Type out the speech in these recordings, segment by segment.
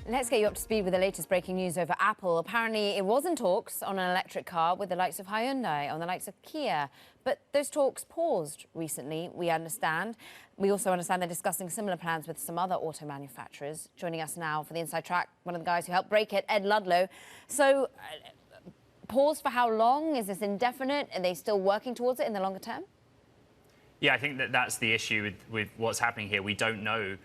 Let's get you up to speed with the latest breaking news over Apple. Apparently, it was in talks on an electric car with the likes of Hyundai, on the likes of Kia. But those talks paused recently, we understand. We also understand they're discussing similar plans with some other auto manufacturers. Joining us now for the Inside Track, one of the guys who helped break it, Ed Ludlow. So, pause for how long? Is this indefinite? Are they still working towards it in the longer term? Yeah, I think that's the issue with what's happening here. We don't know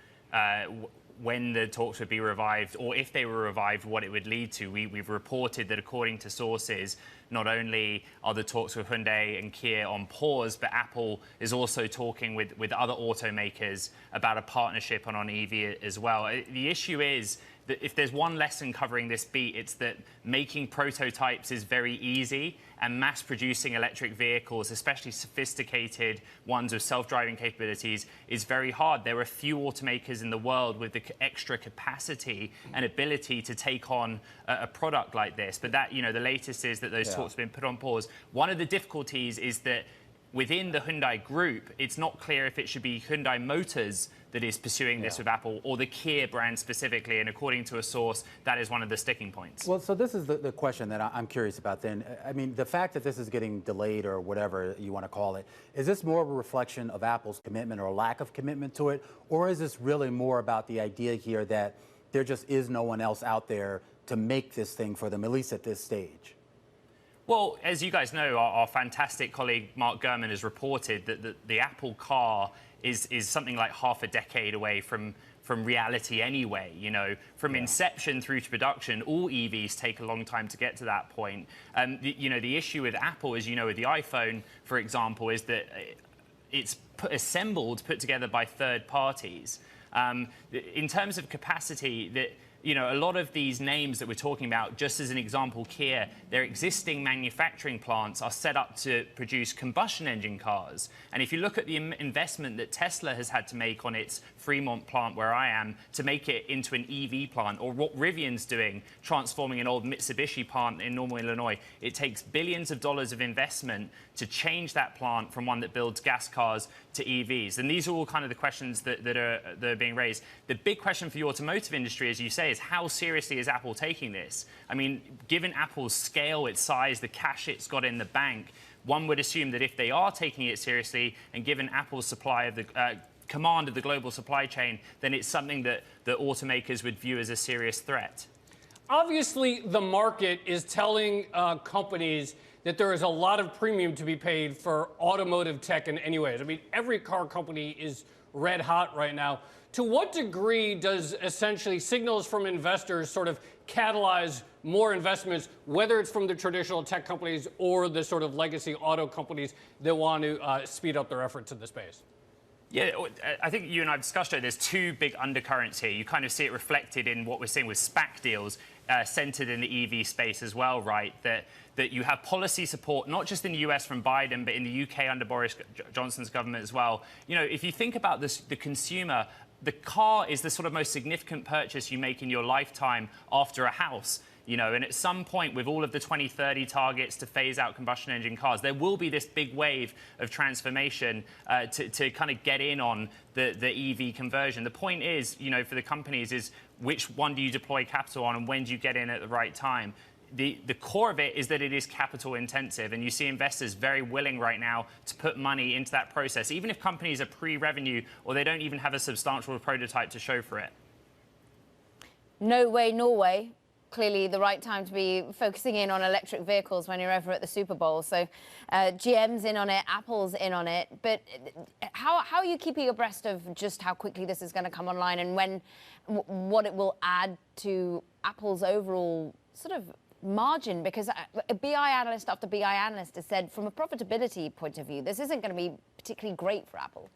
when the talks would be revived, or if they were revived, what it would lead to. We've reported that, according to sources, not only are the talks with Hyundai and Kia on pause, but Apple is also talking with other automakers about a partnership on EV as well. The issue is that if there's one lesson covering this beat, it's that making prototypes is very easy, and mass producing electric vehicles, especially sophisticated ones with self-driving capabilities, is very hard. There are few automakers in the world with the extra capacity and ability to take on a product like this. But that, the latest is that those talks have been put on pause. One of the difficulties is that within the Hyundai group, it's not clear if it should be Hyundai Motors that is pursuing this with Apple, or the Kia brand specifically. And according to a source, that is one of the sticking points. Well, so this is the question that I'm curious about then. I mean, the fact that this is getting delayed, or whatever you want to call it, is this more of a reflection of Apple's commitment or lack of commitment to it? Or is this really more about the idea here that there just is no one else out there to make this thing for them, at least at this stage? Well, as you guys know, our fantastic colleague Mark Gurman has reported that the Apple car is something like half a decade away from reality anyway. From inception through to production, all EVs take a long time to get to that point. The issue with Apple, as you know, with the iPhone, for example, is that it's put together by third parties. In terms of capacity, a lot of these names that we're talking about, just as an example, Kia, their existing manufacturing plants are set up to produce combustion engine cars. And if you look at the investment that Tesla has had to make on its Fremont plant, where I am, to make it into an EV plant, or what Rivian's doing, transforming an old Mitsubishi plant in Normal, Illinois, it takes billions of dollars of investment to change that plant from one that builds gas cars to EVs. And these are all kind of the questions that are being raised. The big question for the automotive industry, as you say, is how seriously is Apple taking this? I mean, given Apple's scale, its size, the cash it's got in the bank, one would assume that if they are taking it seriously, and given Apple's supply of the command of the global supply chain, then it's something that automakers would view as a serious threat. Obviously, the market is telling companies that there is a lot of premium to be paid for automotive tech in any ways. I mean, every car company is red hot right now. To what degree does essentially signals from investors sort of catalyze more investments, whether it's from the traditional tech companies or the sort of legacy auto companies that want to speed up their efforts in the space? Yeah, I think you and I have discussed it. There's two big undercurrents here. You kind of see it reflected in what we're seeing with SPAC deals centered in the EV space as well, right? That you have policy support, not just in the US from Biden, but in the UK under Boris Johnson's government as well. If you think about this, the consumer, the car is the sort of most significant purchase you make in your lifetime after a house. And at some point, with all of the 2030 targets to phase out combustion engine cars, there will be this big wave of transformation to kind of get in on the EV conversion. The point is, for the companies, is which one do you deploy capital on, and when do you get in at the right time? The core of it is that it is capital intensive, and you see investors very willing right now to put money into that process, even if companies are pre-revenue or they don't even have a substantial prototype to show for it. No way, Norway. Clearly the right time to be focusing in on electric vehicles when you're over at the Super Bowl. So GM's in on it, Apple's in on it. But how are you keeping abreast of just how quickly this is going to come online, and what it will add to Apple's overall sort of margin? Because a BI analyst after BI analyst has said, from a profitability point of view, this isn't going to be particularly great for Apple.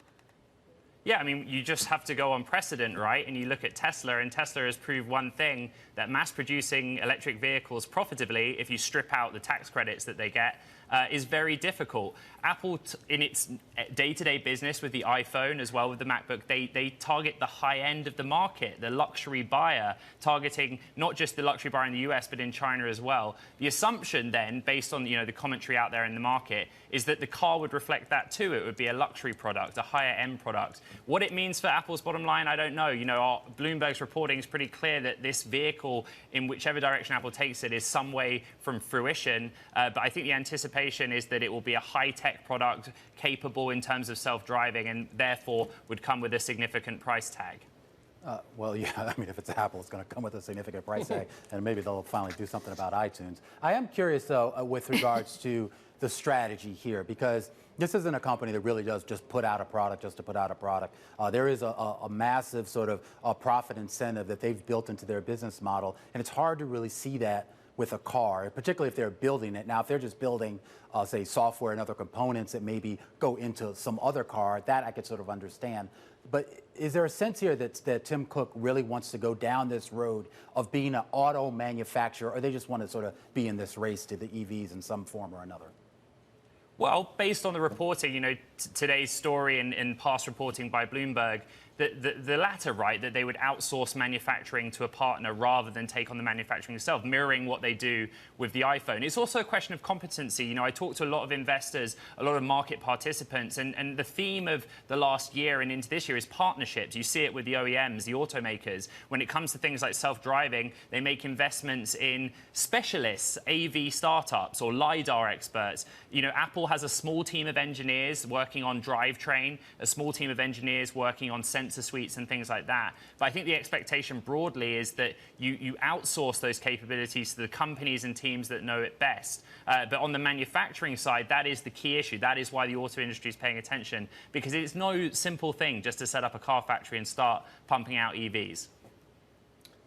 Yeah, I mean, you just have to go on precedent, right? And you look at Tesla, and Tesla has proved one thing, that mass producing electric vehicles profitably, if you strip out the tax credits that they get, is very difficult. Apple, in its day-to-day business with the iPhone as well with the MacBook, they target the high end of the market, the luxury buyer, targeting not just the luxury buyer in the US, but in China as well. The assumption then, based on the commentary out there in the market, is that the car would reflect that too. It would be a luxury product, a higher end product. What it means for Apple's bottom line, I don't know. Our Bloomberg's reporting is pretty clear that this vehicle, in whichever direction Apple takes it, is some way from fruition. But I think the anticipation is that it will be a high-tech product, capable in terms of self-driving, and therefore would come with a significant price tag. Well, yeah, I mean, if it's Apple, it's going to come with a significant price tag, and maybe they'll finally do something about iTunes. I am curious, though, with regards to the strategy here, because this isn't a company that really does just put out a product just to put out a product. There is a massive sort of profit incentive that they've built into their business model, and it's hard to really see that with a car, particularly if they're building it. Now, if they're just building, say, software and other components that maybe go into some other car, that I could sort of understand. But is there a sense here that Tim Cook really wants to go down this road of being an auto manufacturer, or they just want to sort of be in this race to the EVs in some form or another? Well, based on the reporting, today's story and past reporting by Bloomberg, the latter, right, that they would outsource manufacturing to a partner rather than take on the manufacturing itself, mirroring what they do with the iPhone. It's also a question of competency. I talk to a lot of investors, a lot of market participants, and the theme of the last year and into this year is partnerships. You see it with the OEMs, the automakers. When it comes to things like self-driving, they make investments in specialists, AV startups or LiDAR experts. Apple has a small team of engineers working on drivetrain, a small team of engineers working on sensor suites and things like that. But I think the expectation broadly is that you outsource those capabilities to the companies and teams that know it best. But on the manufacturing side, that is the key issue. That is why the auto industry is paying attention, because it's no simple thing just to set up a car factory and start pumping out EVs.